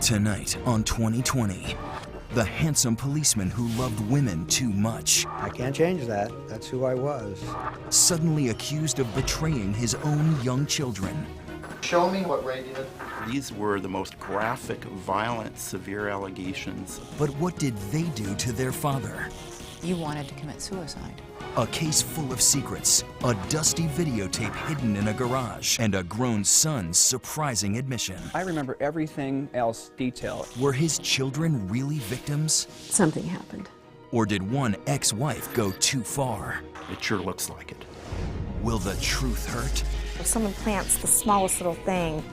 Tonight on 2020, the handsome policeman who loved women too much. I can't change that. That's who I was. Suddenly accused of betraying his own young children. Show me what Ray did. These were the most graphic, violent, severe allegations. But what did they do to their father? You wanted to commit suicide. A case full of secrets, a dusty videotape hidden in a garage, and a grown son's surprising admission. I remember everything else detailed. Were his children really victims? Something happened. Or did one ex-wife go too far? It sure looks like it. Will the truth hurt? If someone plants the smallest little thing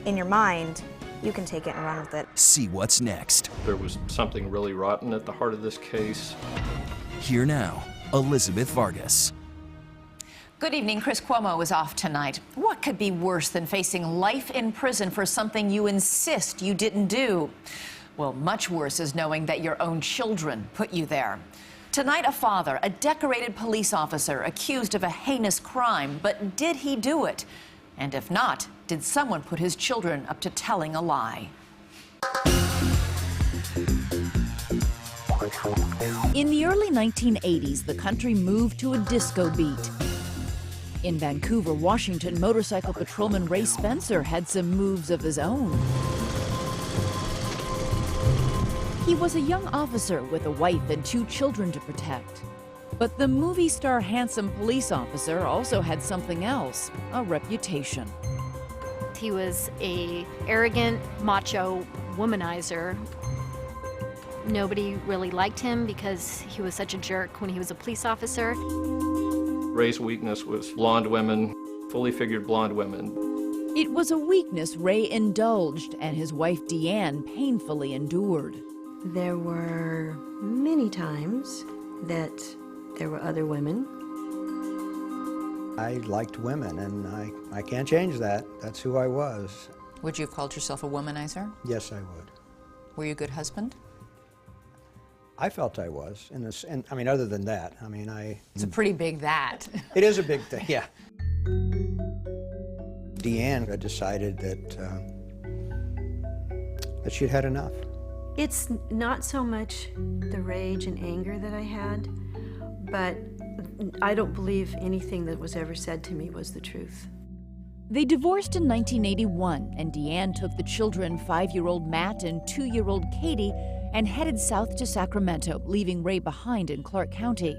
in your mind, you can take it and run with it. See what's next. There was something really rotten at the heart of this case. Here now, Elizabeth Vargas. Good evening. Chris Cuomo is off tonight. What could be worse than facing life in prison for something you insist you didn't do? Well, much worse is knowing that your own children put you there. Tonight, a father, a decorated police officer, accused of a heinous crime. But did he do it? And if not, did someone put his children up to telling a lie? In the early 1980s, the country moved to a disco beat. In Vancouver, Washington, motorcycle patrolman Ray Spencer had some moves of his own. He was a young officer with a wife and 2 children to protect. But the movie star handsome police officer also had something else, a reputation. He was an arrogant, macho womanizer. Nobody really liked him because he was such a jerk when he was a police officer. Ray's weakness was blonde women, fully figured blonde women. It was a weakness Ray indulged and his wife Deanne painfully endured. There were many times that there were other women. I liked women, and I can't change that. That's who I was. Would you have called yourself a womanizer? Yes, I would. Were you a good husband? I felt I was. And I mean, other than that, I mean, It's a pretty big that. It is a big thing, yeah. Deanne had decided that she'd had enough. It's not so much the rage and anger that I had, but I don't believe anything that was ever said to me was the truth. They divorced in 1981, and Deanne took the children, 5-year-old Matt and 2-year-old Katie, and headed south to Sacramento, leaving Ray behind in Clark County.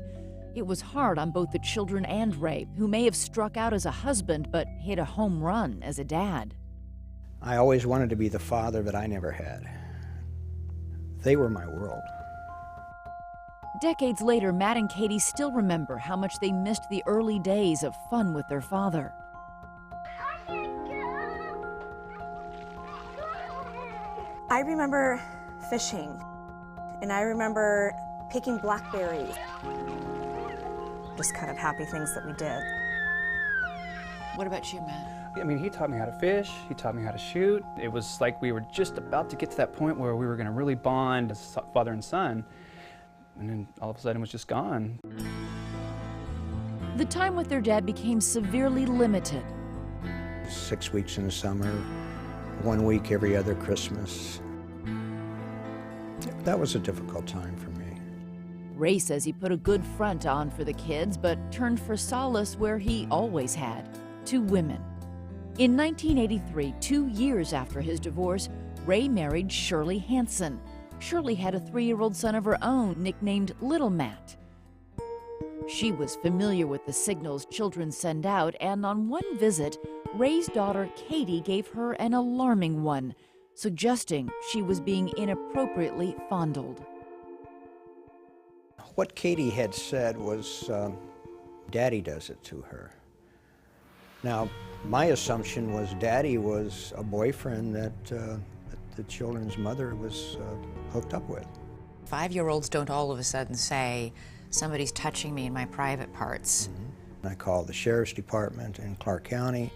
It was hard on both the children and Ray, who may have struck out as a husband but hit a home run as a dad. I always wanted to be the father that I never had. They were my world. Decades later, Matt and Katie still remember how much they missed the early days of fun with their father. I remember fishing, and I remember picking blackberries. Just kind of happy things that we did. What about you, Matt? I mean, he taught me how to fish, he taught me how to shoot. It was like we were just about to get to that point where we were going to really bond as father and son, and then all of a sudden it was just gone. The time with their dad became severely limited. 6 weeks in the summer, 1 week every other Christmas. That was a difficult time for me. Ray says he put a good front on for the kids, but turned for solace where he always had, to women. In 1983, 2 years after his divorce, Ray married Shirley Hansen. Shirley had a 3-year-old son of her own, nicknamed Little Matt. She was familiar with the signals children send out, and on one visit, Ray's daughter Katie gave her an alarming one, suggesting she was being inappropriately fondled. What Katie had said was, Daddy does it to her. Now, my assumption was Daddy was a boyfriend that the children's mother was hooked up with. 5-year-olds don't all of a sudden say, somebody's touching me in my private parts. I called the Sheriff's Department in Clark County,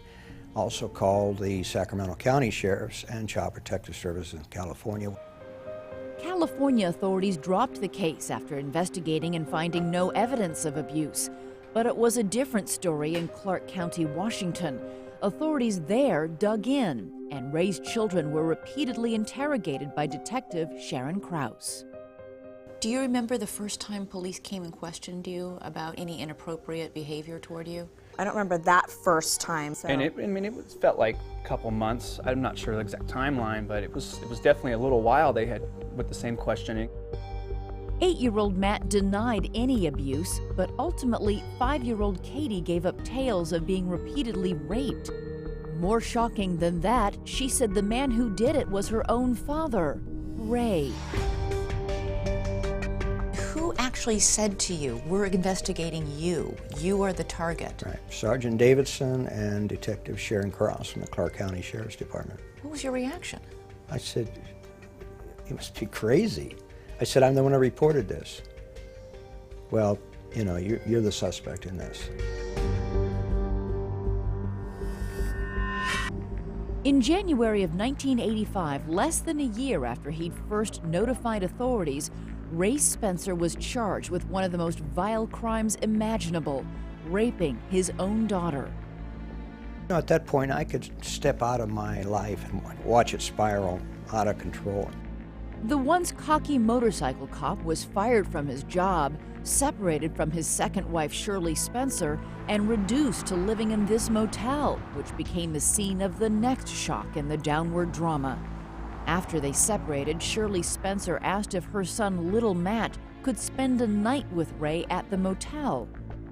also called the Sacramento County Sheriffs and Child Protective Services in California. California authorities dropped the case after investigating and finding no evidence of abuse. But it was a different story in Clark County, Washington. Authorities there dug in and Ray's children were repeatedly interrogated by Detective Sharon Krause. Do you remember the first time police came and questioned you about any inappropriate behavior toward you? I don't remember that first time. So. And it felt like a couple months. I'm not sure the exact timeline, but it was definitely a little while they had with the same questioning. 8-year-old Matt denied any abuse, but ultimately 5-year-old Katie gave up tales of being repeatedly raped. More shocking than that, she said the man who did it was her own father, Ray. Who actually said to you, we're investigating you, you are the target? Right. Sergeant Davidson and Detective Sharon Krause from the Clark County Sheriff's Department. What was your reaction? I said, you must be crazy. I said, I'm the one who reported this. Well, you know, you're the suspect in this. In January of 1985, less than a year after he'd first notified authorities, Ray Spencer was charged with one of the most vile crimes imaginable, raping his own daughter. You know, at that point, I could step out of my life and watch it spiral out of control. The once cocky motorcycle cop was fired from his job, separated from his second wife Shirley Spencer, and reduced to living in this motel, which became the scene of the next shock in the downward drama. After they separated, Shirley Spencer asked if her son Little Matt could spend a night with Ray at the motel.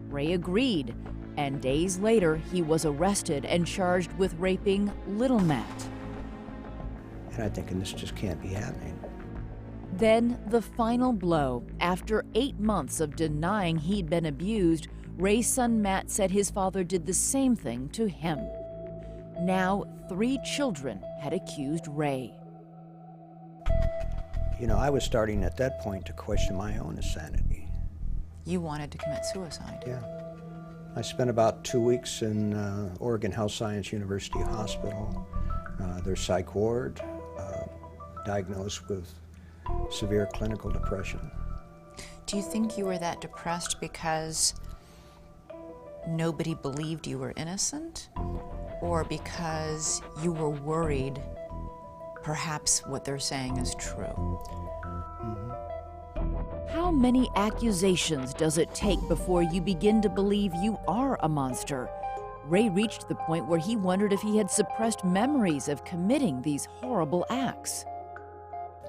Ray agreed, and days later he was arrested and charged with raping Little Matt. And I'm thinking, this just can't be happening. Then the final blow. After 8 months of denying he'd been abused, Ray's son Matt said his father did the same thing to him. Now 3 children had accused Ray. You know, I was starting at that point to question my own insanity. You wanted to commit suicide? Yeah. I spent about 2 weeks in Oregon Health Science University Hospital, their psych ward, diagnosed with severe clinical depression. Do you think you were that depressed because nobody believed you were innocent, or because you were worried perhaps what they're saying is true? How many accusations does it take before you begin to believe you are a monster? Ray reached the point where he wondered if he had suppressed memories of committing these horrible acts.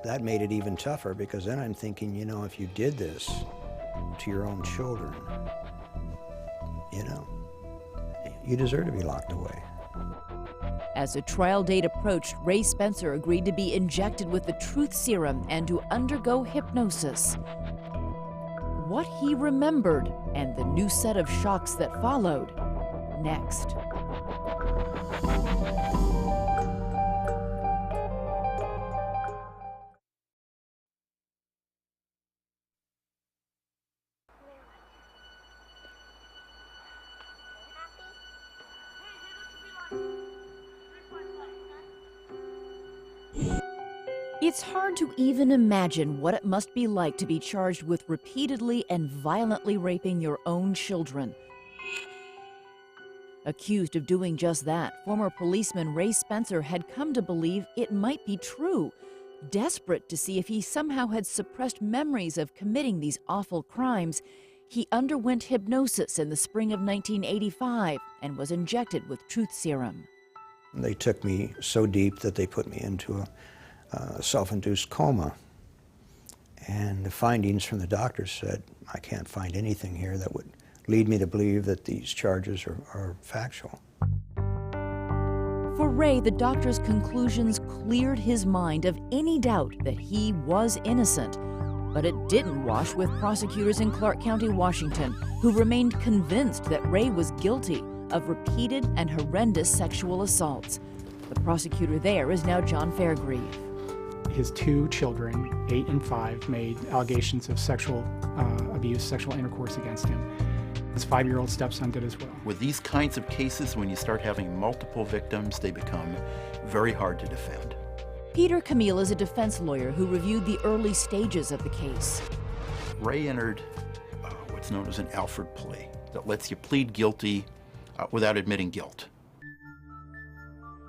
That made it even tougher, because then I'm thinking, you know, if you did this to your own children, you know, you deserve to be locked away. As the trial date approached, Ray Spencer agreed to be injected with the truth serum and to undergo hypnosis. What he remembered and the new set of shocks that followed, next. It's hard to even imagine what it must be like to be charged with repeatedly and violently raping your own children. Accused of doing just that, former policeman Ray Spencer had come to believe it might be true. Desperate to see if he somehow had suppressed memories of committing these awful crimes, he underwent hypnosis in the spring of 1985 and was injected with truth serum. They took me so deep that they put me into a self-induced coma. And the findings from the doctors said, I can't find anything here that would lead me to believe that these charges are factual. For Ray, the doctor's conclusions cleared his mind of any doubt that he was innocent. But it didn't wash with prosecutors in Clark County, Washington, who remained convinced that Ray was guilty of repeated and horrendous sexual assaults. The prosecutor there is now John Fairgrieve. His 2 children, 8 and 5, made allegations of sexual abuse, sexual intercourse against him. His 5-year-old stepson did as well. With these kinds of cases, when you start having multiple victims, they become very hard to defend. Peter Camille is a defense lawyer who reviewed the early stages of the case. Ray entered what's known as an Alford plea that lets you plead guilty without admitting guilt.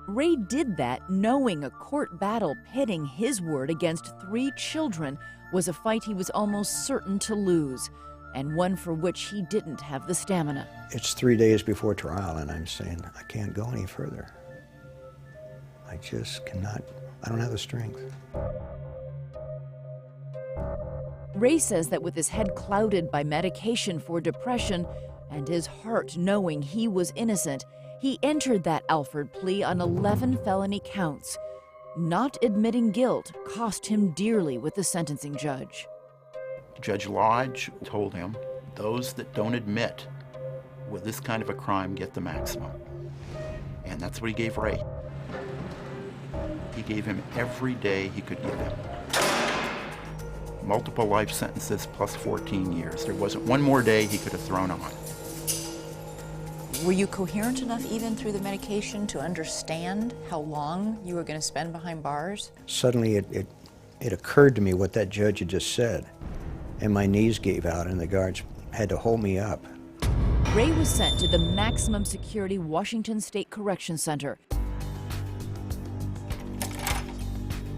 Ray did that knowing a court battle pitting his word against 3 children was a fight he was almost certain to lose, and one for which he didn't have the stamina. It's 3 days before trial, and I'm saying, I can't go any further. I just cannot, I don't have the strength. Ray says that with his head clouded by medication for depression and his heart knowing he was innocent, he entered that Alford plea on 11 felony counts. Not admitting guilt cost him dearly with the sentencing judge. Judge Lodge told him, those that don't admit with this kind of a crime get the maximum. And that's what he gave Ray. He gave him every day he could give him. Multiple life sentences plus 14 years. There wasn't one more day he could have thrown on. Were you coherent enough even through the medication to understand how long you were going to spend behind bars? Suddenly it occurred to me what that judge had just said, and my knees gave out and the guards had to hold me up. Ray was sent to the maximum security Washington State Correction Center.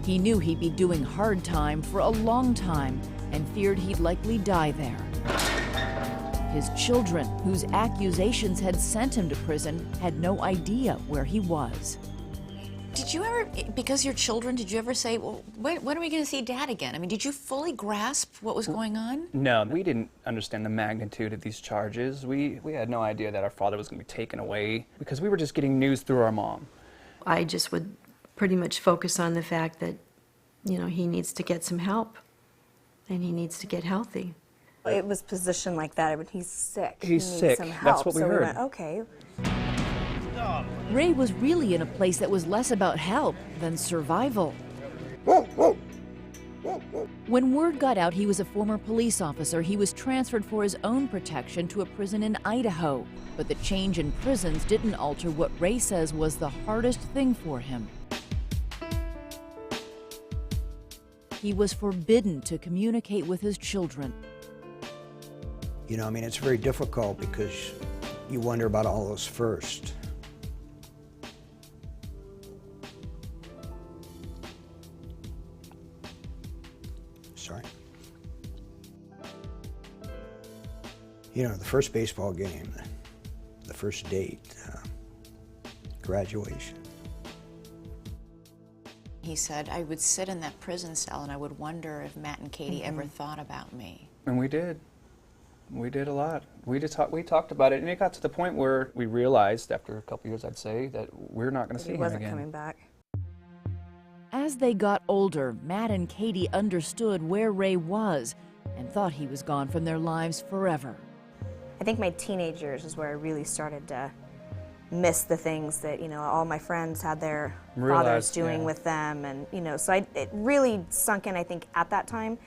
He knew he'd be doing hard time for a long time and feared he'd likely die there. His children, whose accusations had sent him to prison, had no idea where he was. Did you ever, because your children, did you ever say, well, when are we going to see Dad again? I mean, did you fully grasp what was going on? No, we didn't understand the magnitude of these charges. We had no idea that our father was going to be taken away because we were just getting news through our mom. I just would pretty much focus on the fact that, you know, he needs to get some help and he needs to get healthy. It was positioned like that. I mean, he's sick. He's he needs sick. Some help. That's what we heard. We went, okay. Ray was really in a place that was less about help than survival. When word got out he was a former police officer, he was transferred for his own protection to a prison in Idaho. But the change in prisons didn't alter what Ray says was the hardest thing for him. He was forbidden to communicate with his children. You know, I mean, it's very difficult because you wonder about all those first. Sorry. You know, the first baseball game, the first date, graduation. He said, I would sit in that prison cell and I would wonder if Matt and Katie ever thought about me. And we did. We did a lot. We talked about it, and it got to the point where we realized, after a couple years, I'd say, that we're not going to see him again. He wasn't coming back. As they got older, Matt and Katie understood where Ray was and thought he was gone from their lives forever. I think my teenage years is where I really started to miss the things that, you know, all my friends had their fathers doing with them, and, you know, so it really sunk in, I think, at that time.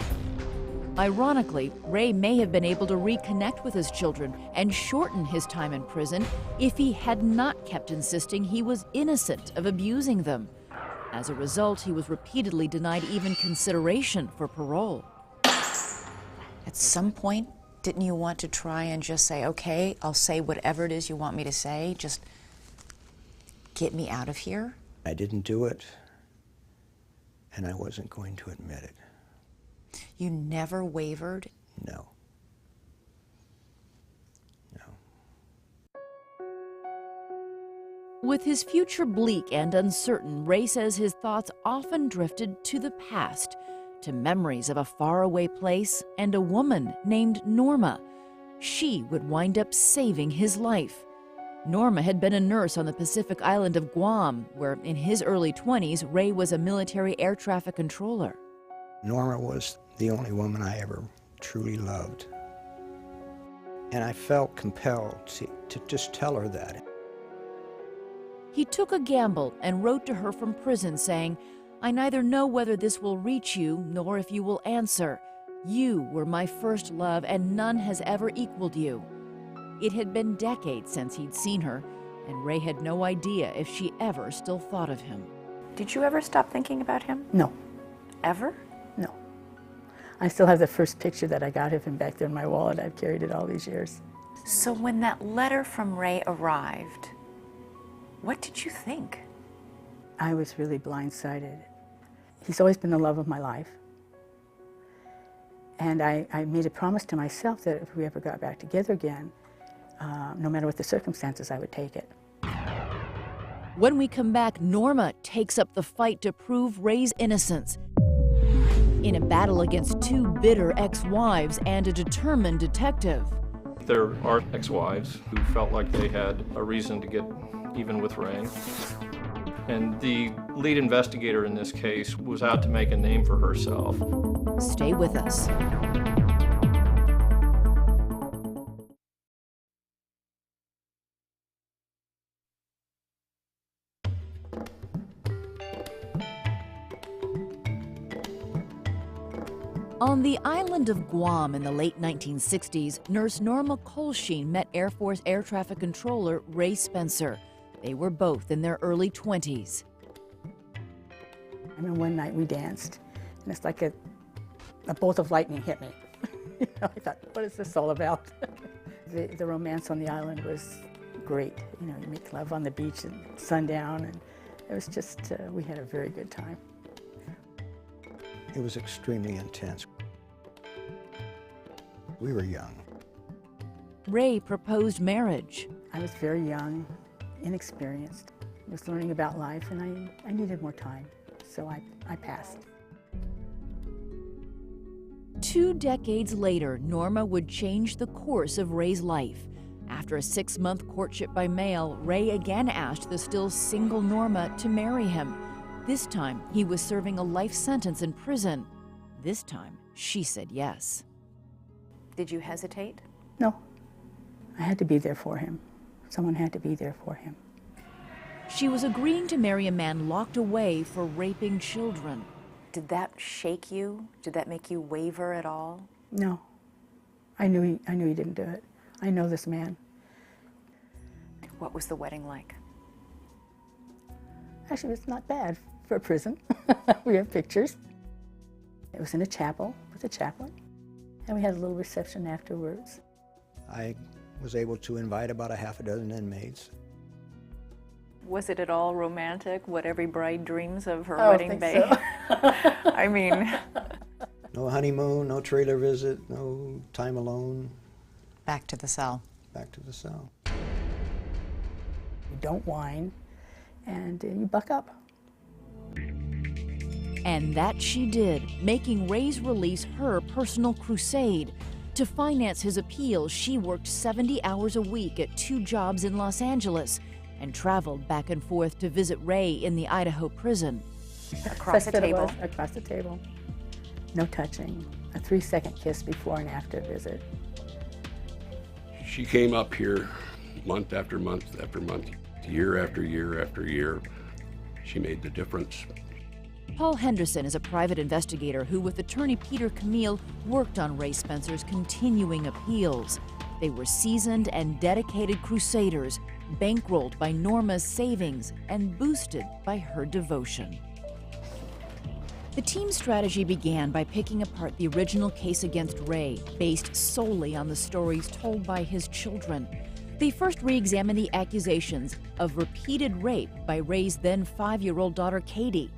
Ironically, Ray may have been able to reconnect with his children and shorten his time in prison if he had not kept insisting he was innocent of abusing them. As a result, he was repeatedly denied even consideration for parole. At some point, didn't you want to try and just say, okay, I'll say whatever it is you want me to say, just get me out of here? I didn't do it, and I wasn't going to admit it. You never wavered? No. No. With his future bleak and uncertain, Ray says his thoughts often drifted to the past, to memories of a faraway place and a woman named Norma. She would wind up saving his life. Norma had been a nurse on the Pacific island of Guam, where in his early 20s, Ray was a military air traffic controller. Norma was the only woman I ever truly loved. And I felt compelled to just tell her that. He took a gamble and wrote to her from prison saying, I neither know whether this will reach you nor if you will answer. You were my first love and none has ever equaled you. It had been decades since he'd seen her, and Ray had no idea if she ever still thought of him. Did you ever stop thinking about him? No. Ever? No. I still have the first picture that I got of him back there in my wallet. I've carried it all these years. So when that letter from Ray arrived, what did you think? I was really blindsided. He's always been the love of my life. And I made a promise to myself that if we ever got back together again, no matter what the circumstances, I would take it. When we come back, Norma takes up the fight to prove Ray's innocence in a battle against two bitter ex-wives and a determined detective. There are ex-wives who felt like they had a reason to get even with Ray. And the lead investigator in this case was out to make a name for herself. Stay with us. On the island of Guam in the late 1960s, nurse Norma Colsheen met Air Force Air Traffic Controller Ray Spencer. They were both in their early 20s. I mean, one night we danced, and it's like a bolt of lightning hit me. I thought, what is this all about? The romance on the island was great. You make love on the beach at sundown, and it was just, we had a very good time. It was extremely intense. We were young. Ray proposed marriage. I was very young, inexperienced. I was learning about life, and I needed more time, so I passed. 2 decades later, Norma would change the course of Ray's life. After a 6-month courtship by mail, Ray again asked the still single Norma to marry him. This time, he was serving a life sentence in prison. This time, she said yes. Did you hesitate? No. I had to be there for him. Someone had to be there for him. She was agreeing to marry a man locked away for raping children. Did that shake you? Did that make you waver at all? No. I knew he didn't do it. I know this man. What was the wedding like? Actually, it's not bad for a prison. We have pictures. It was in a chapel with a chaplain, and we had a little reception afterwards. I was able to invite about a half a dozen inmates. Was it at all romantic, what every bride dreams of her wedding day? So. I mean... No honeymoon, no trailer visit, no time alone. Back to the cell. Back to the cell. You don't whine, and you buck up. And that she did, making Ray's release her personal crusade. To finance his appeal, she worked 70 hours a week at 2 jobs in Los Angeles and traveled back and forth to visit Ray in the Idaho prison. Across the table? Across the table. No touching. A 3-second kiss before and after visit. She came up here month after month after month, year after year after year. She made the difference. Paul Henderson is a private investigator who, with attorney Peter Camille, worked on Ray Spencer's continuing appeals. They were seasoned and dedicated crusaders, bankrolled by Norma's savings and boosted by her devotion. The team's strategy began by picking apart the original case against Ray, based solely on the stories told by his children. They first re-examined the accusations of repeated rape by Ray's then 5-year-old daughter, Katie.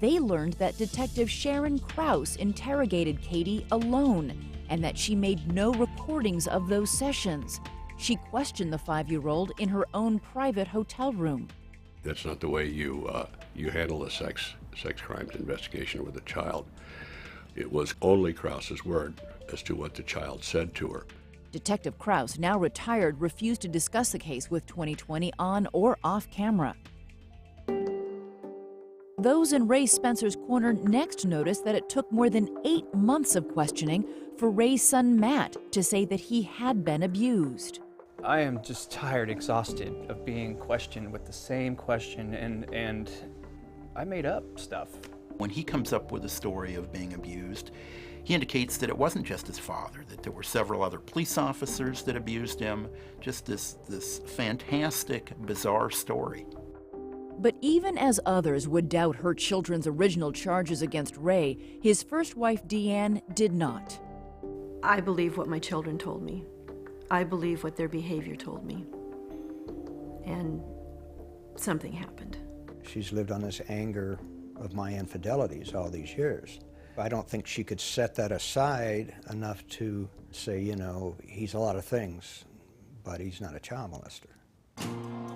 They learned that Detective Sharon Krause interrogated Katie alone and that she made no recordings of those sessions. She questioned the 5-year-old in her own private hotel room. That's not the way you handle a sex crimes investigation with a child. It was only Krause's word as to what the child said to her. Detective Krause, now retired, refused to discuss the case with 2020 on or off camera. Those in Ray Spencer's corner next noticed that it took more than 8 months of questioning for Ray's son Matt to say that he had been abused. I am just tired, exhausted of being questioned with the same question, and I made up stuff. When he comes up with a story of being abused, he indicates that it wasn't just his father, that there were several other police officers that abused him. Just this fantastic, bizarre story. But even as others would doubt her children's original charges against Ray, his first wife, Deanne, did not. I believe what my children told me. I believe what their behavior told me. And something happened. She's lived on this anger of my infidelities all these years. I don't think she could set that aside enough to say, you know, he's a lot of things, but he's not a child molester.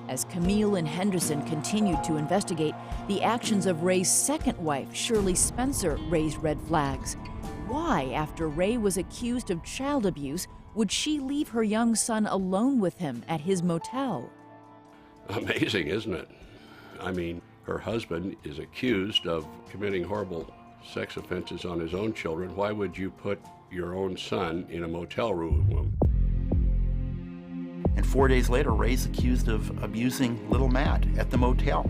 As Camille and Henderson continued to investigate, the actions of Ray's second wife, Shirley Spencer, raised red flags. Why, after Ray was accused of child abuse, would she leave her young son alone with him at his motel? Amazing, isn't it? I mean, her husband is accused of committing horrible sex offenses on his own children. Why would you put your own son in a motel room with him? And 4 days later, Ray's accused of abusing little Matt at the motel.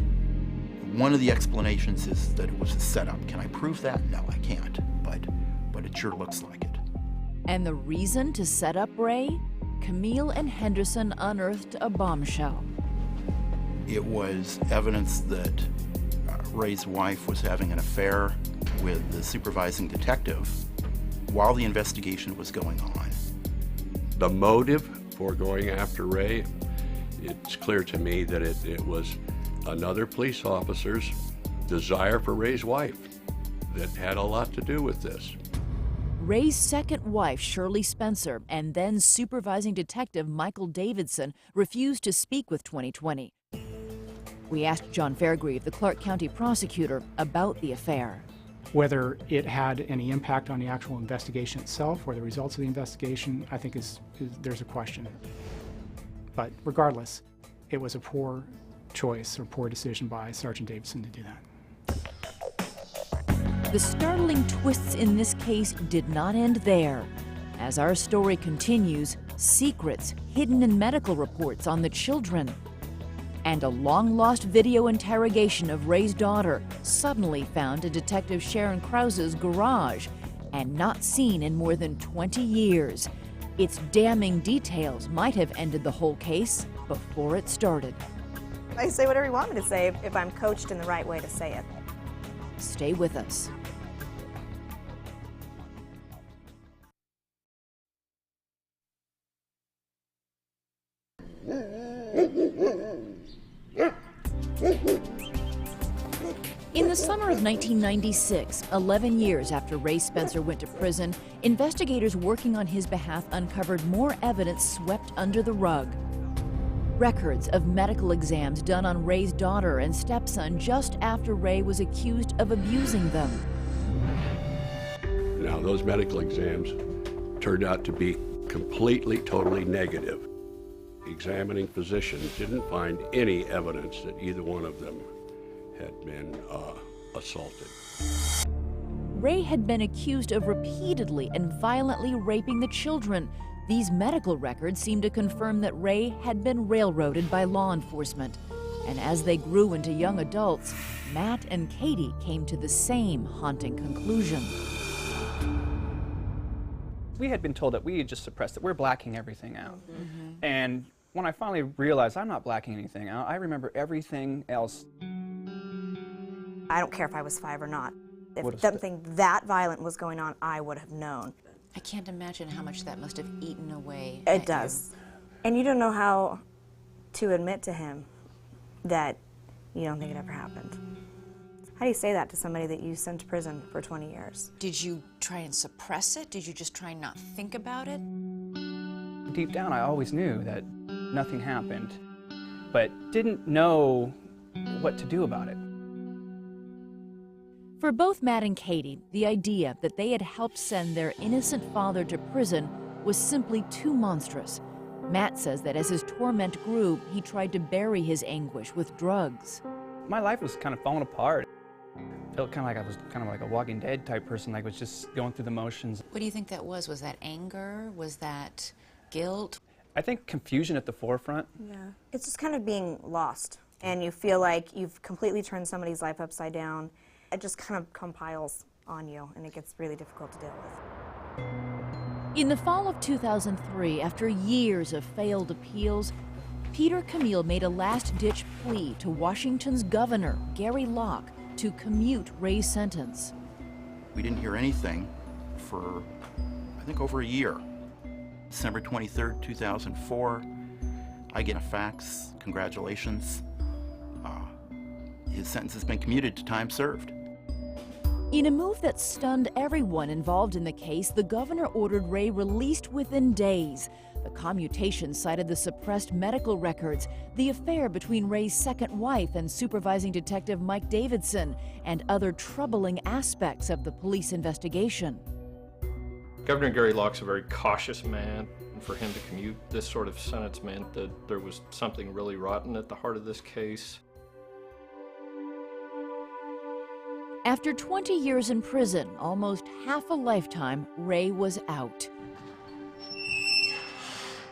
One of the explanations is that it was a setup. Can I prove that? No, I can't, but it sure looks like it. And the reason to set up Ray? Camille and Henderson unearthed a bombshell. It was evidence that Ray's wife was having an affair with the supervising detective while the investigation was going on. The motive for going after Ray, it's clear to me that it was another police officer's desire for Ray's wife that had a lot to do with this. Ray's second wife, Shirley Spencer, and then supervising detective Michael Davidson refused to speak with 2020. We asked John Fairgrieve, the Clark County prosecutor, about the affair. Whether it had any impact on the actual investigation itself or the results of the investigation, I think there's a question. But regardless, it was a poor choice or poor decision by Sergeant Davidson to do that. The startling twists in this case did not end there. As our story continues, secrets hidden in medical reports on the children, and a long-lost video interrogation of Ray's daughter, suddenly found in Detective Sharon Krause's garage and not seen in more than 20 years. Its damning details might have ended the whole case before it started. I say whatever you want me to say if I'm coached in the right way to say it. Stay with us. In the summer of 1996, 11 years after Ray Spencer went to prison, investigators working on his behalf uncovered more evidence swept under the rug. Records of medical exams done on Ray's daughter and stepson just after Ray was accused of abusing them. Now, those medical exams turned out to be completely, totally negative. Examining physicians didn't find any evidence that either one of them had been assaulted. Ray had been accused of repeatedly and violently raping the children. These medical records seemed to confirm that Ray had been railroaded by law enforcement. And as they grew into young adults, Matt and Katie came to the same haunting conclusion. We had been told that we had just suppressed it. We're blacking everything out. And when I finally realized I'm not blacking anything out, I remember everything else. I don't care if I was 5 or not. If something that violent was going on, I would have known. I can't imagine how much that must have eaten away. It does. And you don't know how to admit to him that you don't think it ever happened. How do you say that to somebody that you sent to prison for 20 years? Did you try and suppress it? Did you just try and not think about it? Deep down, I always knew that nothing happened, but didn't know what to do about it. For both Matt and Katie, the idea that they had helped send their innocent father to prison was simply too monstrous. Matt says that as his torment grew, he tried to bury his anguish with drugs. My life was kind of falling apart. Felt kind of like I was kind of like a Walking Dead type person, like was just going through the motions. What do you think that was? Was that anger? Was that guilt? I think confusion at the forefront. Yeah. It's just kind of being lost, and you feel like you've completely turned somebody's life upside down. It just kind of compiles on you, and it gets really difficult to deal with. In the fall of 2003, after years of failed appeals, Peter Camille made a last-ditch plea to Washington's governor, Gary Locke, to commute Ray's sentence. We didn't hear anything for, I think, over a year. December 23rd, 2004, I get a fax, congratulations. his sentence has been commuted to time served. In a move that stunned everyone involved in the case, the governor ordered Ray released within days. The commutation cited the suppressed medical records, the affair between Ray's second wife and supervising detective Mike Davidson, and other troubling aspects of the police investigation. Governor Gary Locke's a very cautious man, and for him to commute this sort of sentence meant that there was something really rotten at the heart of this case. After 20 years in prison, almost half a lifetime, Ray was out.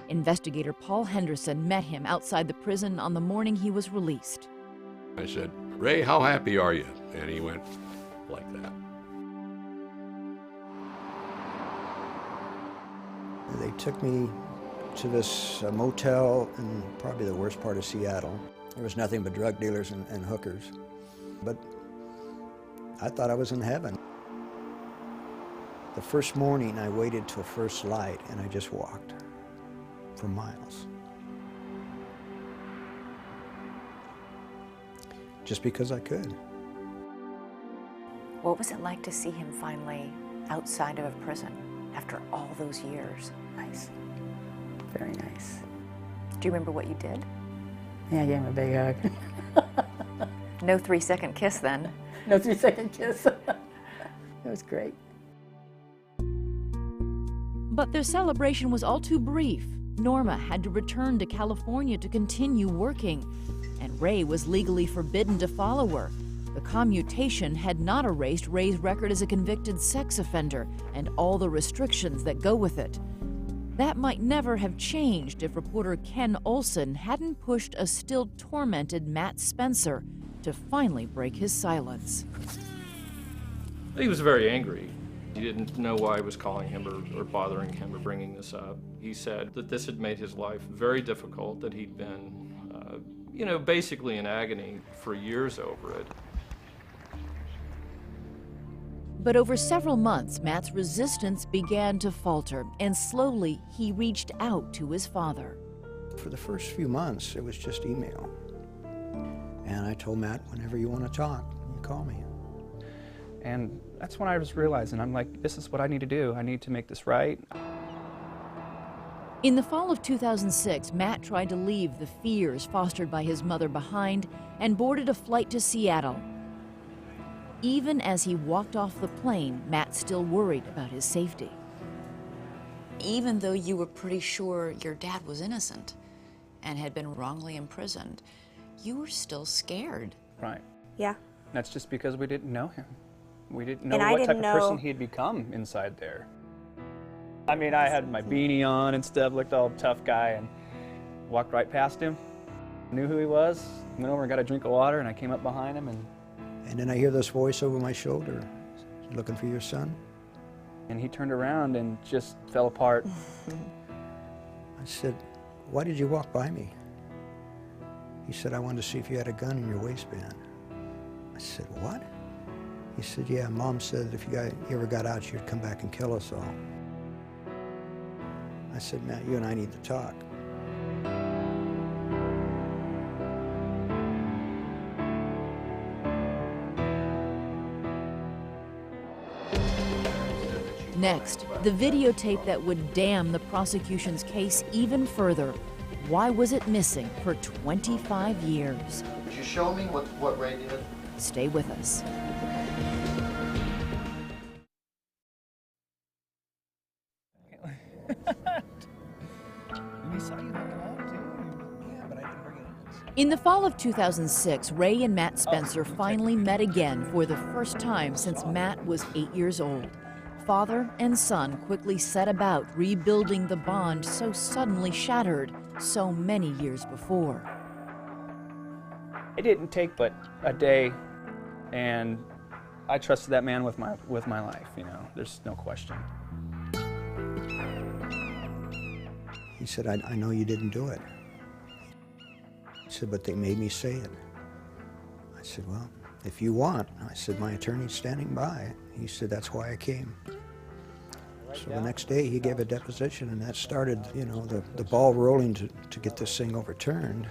Investigator Paul Henderson met him outside the prison on the morning he was released. I said, "Ray, how happy are you?" And he went like that. They took me to this motel in probably the worst part of Seattle. There was nothing but drug dealers and hookers. But I thought I was in heaven. The first morning I waited till first light and I just walked for miles. Just because I could. What was it like to see him finally outside of prison after all those years? Nice. Very nice. Do you remember what you did? Yeah, I gave him a big hug. No 3-second kiss then. No 3-second kiss. It was great. But their celebration was all too brief. Norma had to return to California to continue working, and Ray was legally forbidden to follow her. The commutation had not erased Ray's record as a convicted sex offender and all the restrictions that go with it. That might never have changed if reporter Ken Olson hadn't pushed a still tormented Matt Spencer to finally break his silence. He was very angry. He didn't know why I was calling him or bothering him or bringing this up. He said that this had made his life very difficult, that he'd been, basically in agony for years over it. But over several months, Matt's resistance began to falter, and slowly he reached out to his father. For the first few months, it was just email. And I told Matt, whenever you want to talk, you call me. And that's when I was realizing, I'm like, this is what I need to do. I need to make this right. In the fall of 2006, Matt tried to leave the fears fostered by his mother behind and boarded a flight to Seattle. Even as he walked off the plane, Matt still worried about his safety. Even though you were pretty sure your dad was innocent and had been wrongly imprisoned, you were still scared. Right. Yeah. That's just because we didn't know him. We didn't know And what type of person he'd become inside there. I mean, I had my beanie on and stuff, looked all tough guy, and walked right past him. Knew who he was, went over and got a drink of water, and I came up behind him. And then I hear this voice over my shoulder, "Looking for your son?" And he turned around and just fell apart. I said, "Why did you walk by me?" He said, "I wanted to see if you had a gun in your waistband." I said, "What?" He said, "Yeah, Mom said if you ever got out, you'd come back and kill us all." I said, "Matt, you and I need to talk." Next, the videotape that would damn the prosecution's case even further. Why was it missing for 25 years? Would you show me what Ray did? Stay with us. In the fall of 2006, Ray and Matt Spencer finally met again for the first time since Matt was 8 years old. Father and son quickly set about rebuilding the bond so suddenly shattered so many years before. It didn't take but a day, and I trusted that man with my life, there's no question. He said, I know you didn't do it. He said, but they made me say it. I said, well, if you want. I said, my attorney's standing by. He said, that's why I came. So the next day he gave a deposition, and that started, the ball rolling to get this thing overturned.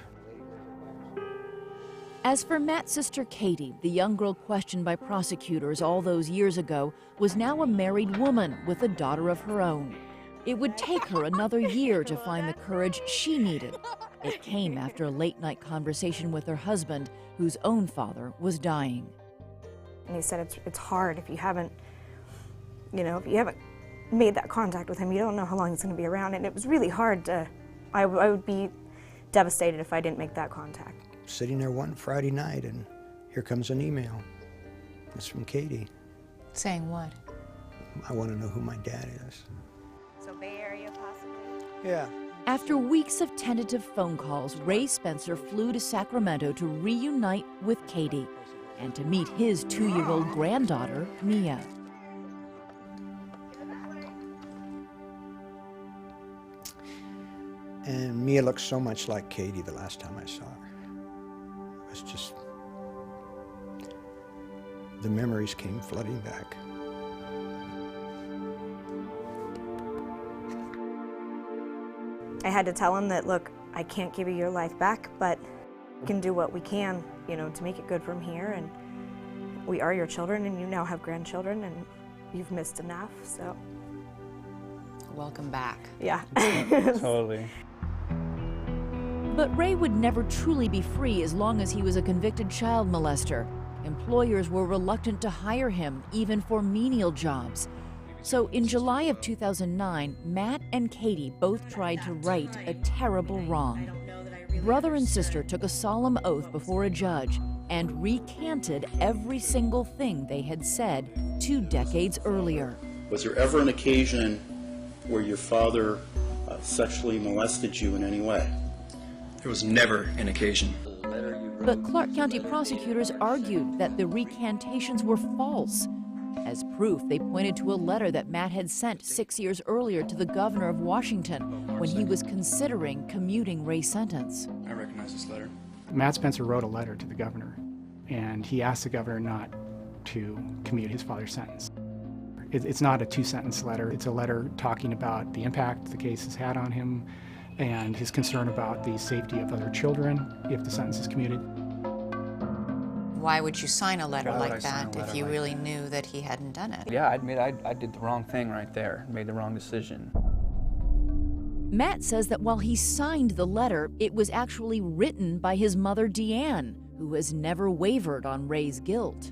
As for Matt's sister Katie, the young girl questioned by prosecutors all those years ago was now a married woman with a daughter of her own. It would take her another year to find the courage she needed. It came after a late-night conversation with her husband, whose own father was dying. And he said it's hard if you haven't, if you haven't made that contact with him, you don't know how long he's going to be around. And it was really hard to, I would be devastated if I didn't make that contact. Sitting there one Friday night, and here comes an email. It's from Katie. Saying what? I want to know who my dad is. So Bay Area possibly? Yeah. After weeks of tentative phone calls, Ray Spencer flew to Sacramento to reunite with Katie and to meet his 2-year-old granddaughter, Mia. And Mia looked so much like Katie the last time I saw her. It was just, the memories came flooding back. I had to tell him that, look, I can't give you your life back, but we can do what we can, to make it good from here. And we are your children, and you now have grandchildren, and you've missed enough, so. Welcome back. Yeah. Totally. But Ray would never truly be free as long as he was a convicted child molester. Employers were reluctant to hire him, even for menial jobs. So in July of 2009, Matt and Katie both tried to right a terrible wrong. Brother and sister took a solemn oath before a judge and recanted every single thing they had said 2 decades earlier. Was there ever an occasion where your father sexually molested you in any way? There was never an occasion. But Clark County prosecutors argued that the recantations were false. As proof, they pointed to a letter that Matt had sent 6 years earlier to the governor of Washington when he was considering commuting Ray's sentence. I recognize this letter. Matt Spencer wrote a letter to the governor, and he asked the governor not to commute his father's sentence. It's not a 2-sentence letter. It's a letter talking about the impact the case has had on him and his concern about the safety of other children if the sentence is commuted. Why would you sign a letter like that if you really knew that he hadn't done it? Yeah, I admit I did the wrong thing right there, made the wrong decision. Matt says that while he signed the letter, it was actually written by his mother, Deanne, who has never wavered on Ray's guilt.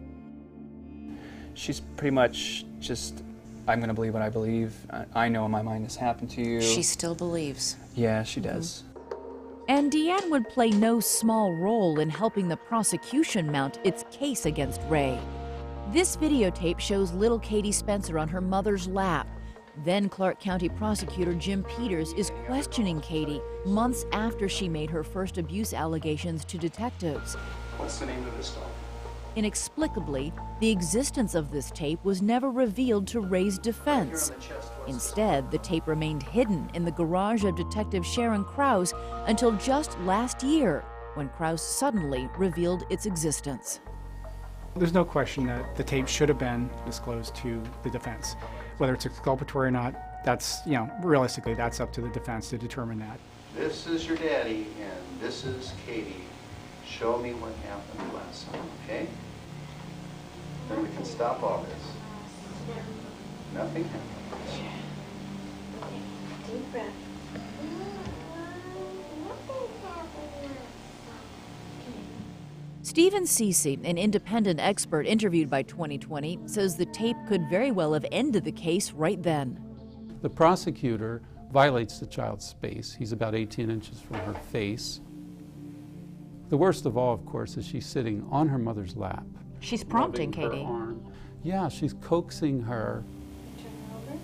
She's pretty much just, I'm going to believe what I believe. I know in my mind this happened to you. She still believes. Yeah, she does. And Deanne would play no small role in helping the prosecution mount its case against Ray. This videotape shows little Katie Spencer on her mother's lap. Then Clark County prosecutor Jim Peters is questioning Katie months after she made her first abuse allegations to detectives. What's the name of this dog? Inexplicably, the existence of this tape was never revealed to Ray's defense. Instead, the tape remained hidden in the garage of Detective Sharon Krause until just last year, when Krause suddenly revealed its existence. There's no question that the tape should have been disclosed to the defense. Whether it's exculpatory or not, that's, realistically, that's up to the defense to determine that. This is your daddy, and this is Katie. Show me what happened last summer, okay? Then we can stop all this. Nothing happened. Deep breath. Stephen Cece, an independent expert interviewed by 2020, says the tape could very well have ended the case right then. The prosecutor violates the child's space. He's about 18 inches from her face. The worst of all, of course, is she's sitting on her mother's lap. She's prompting Katie. Yeah, she's coaxing her. Turn her over.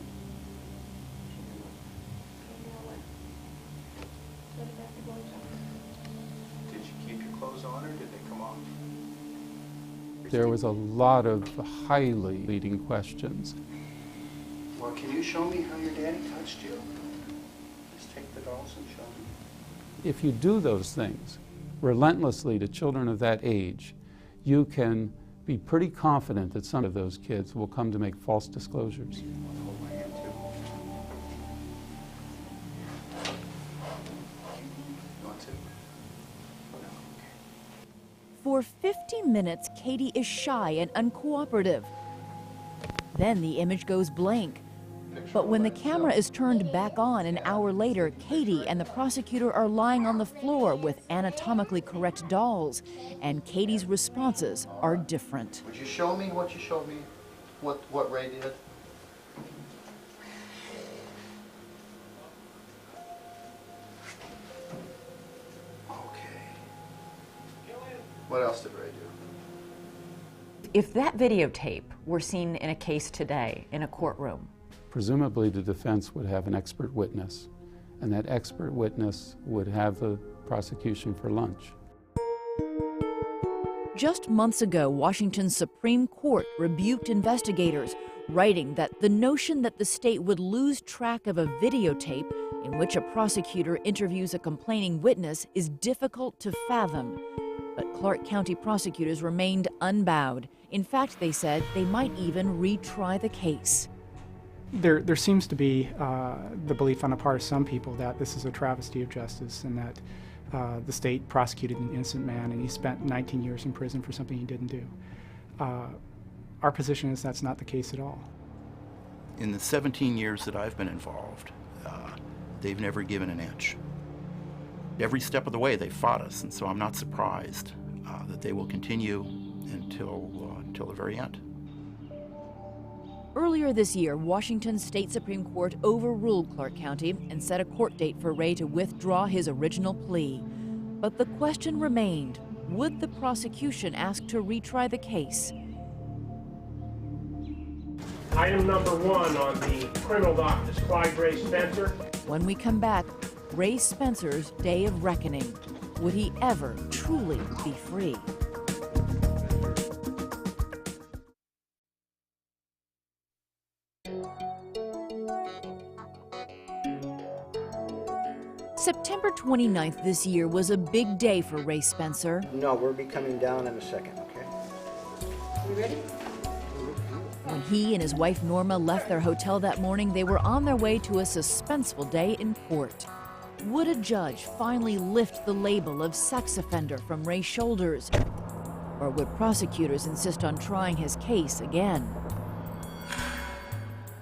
Did you keep your clothes on, or did they come off? There was a lot of highly leading questions. Well, can you show me how your daddy touched you? Just take the dolls and show me. If you do those things relentlessly to children of that age, you can be pretty confident that some of those kids will come to make false disclosures. Hold my hand too. You want to? No, okay. For For 50 minutes, Katie is shy and uncooperative. Then the image goes blank. But when the camera is turned back on an hour later, Katie and the prosecutor are lying on the floor with anatomically correct dolls, and Katie's responses are different. Would you show me what you showed me? What Ray did? Okay. What else did Ray do? If that videotape were seen in a case today, in a courtroom, Presumably the defense would have an expert witness, and that expert witness would have the prosecution for lunch. Just months ago, Washington's Supreme Court rebuked investigators, writing that the notion that the state would lose track of a videotape in which a prosecutor interviews a complaining witness is difficult to fathom. But Clark County prosecutors remained unbowed. In fact, they said they might even retry the case. There seems to be the belief on the part of some people that this is a travesty of justice and that the state prosecuted an innocent man and he spent 19 years in prison for something he didn't do. Our position is that's not the case at all. In the 17 years that I've been involved, they've never given an inch. Every step of the way they fought us, and so I'm not surprised that they will continue until the very end. Earlier this year, Washington State Supreme Court overruled Clark County and set a court date for Ray to withdraw his original plea. But the question remained, would the prosecution ask to retry the case? Item number 1 on the criminal docket is Clyde Ray Spencer. When we come back, Ray Spencer's day of reckoning. Would he ever truly be free? September 29th this year was a big day for Ray Spencer. No, we'll be coming down in a second, okay? You ready? When he and his wife Norma left their hotel that morning, they were on their way to a suspenseful day in court. Would a judge finally lift the label of sex offender from Ray's shoulders? Or would prosecutors insist on trying his case again?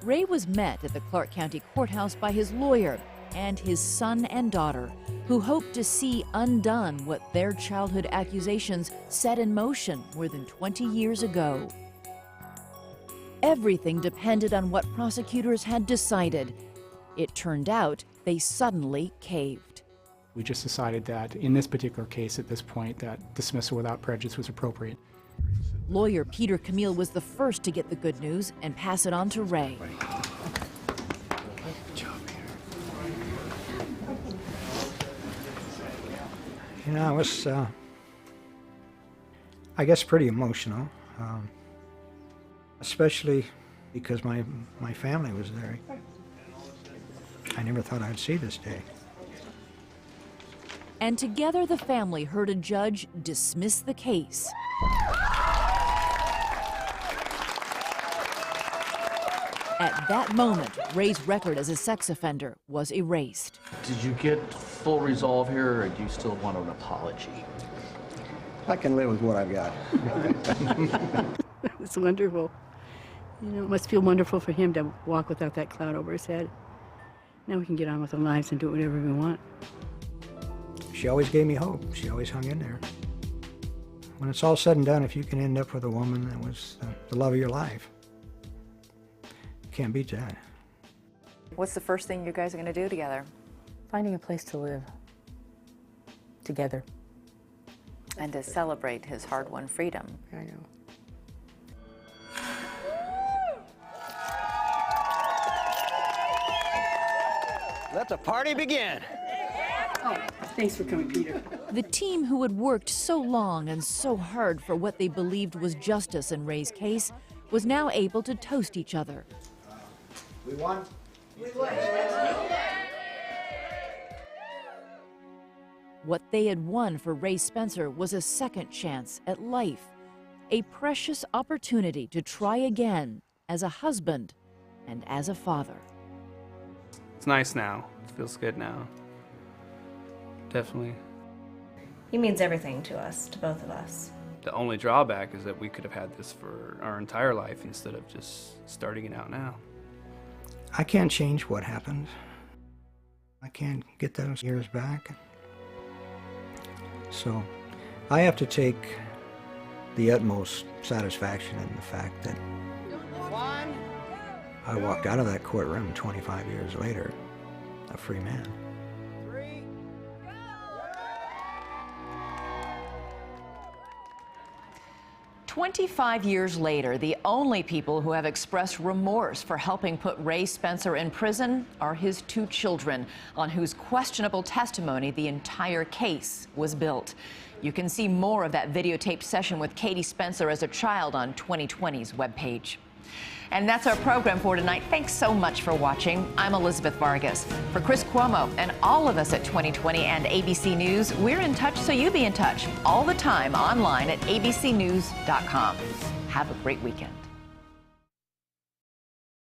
Ray was met at the Clark County Courthouse by his lawyer and his son and daughter, who hoped to see undone what their childhood accusations set in motion more than 20 years ago. Everything depended on what prosecutors had decided. It turned out they suddenly caved. We just decided that in this particular case at this point that dismissal without prejudice was appropriate. Lawyer Peter Camille was the first to get the good news and pass it on to Ray. You know, it was, I guess, pretty emotional, especially because my family was there. I never thought I'd see this day. And together the family heard a judge dismiss the case. At that moment, Ray's record as a sex offender was erased. Did you get full resolve here, or do you still want an apology? I can live with what I've got. It's wonderful. You know, it must feel wonderful for him to walk without that cloud over his head. Now we can get on with our lives and do whatever we want. She always gave me hope. She always hung in there. When it's all said and done, if you can end up with a woman that was the love of your life, you can't beat that. What's the first thing you guys are going to do together? Finding a place to live together. And to celebrate his hard-won freedom. I know. Let the party begin. Oh, thanks for coming, Peter. The team who had worked so long and so hard for what they believed was justice in Ray's case was now able to toast each other. We won. What they had won for Ray Spencer was a second chance at life, a precious opportunity to try again as a husband and as a father. It's nice now. It feels good now. Definitely. He means everything to us, to both of us. The only drawback is that we could have had this for our entire life instead of just starting it out now. I can't change what happened. I can't get those years back. So I have to take the utmost satisfaction in the fact that I walked out of that courtroom 25 years later, a free man. 25 years later, the only people who have expressed remorse for helping put Ray Spencer in prison are his 2 children, on whose questionable testimony the entire case was built. You can see more of that videotaped session with Katie Spencer as a child on 2020's webpage. And that's our program for tonight. Thanks so much for watching. I'm Elizabeth Vargas. For Chris Cuomo and all of us at 2020 and ABC News, we're in touch so you be in touch all the time online at abcnews.com. Have a great weekend.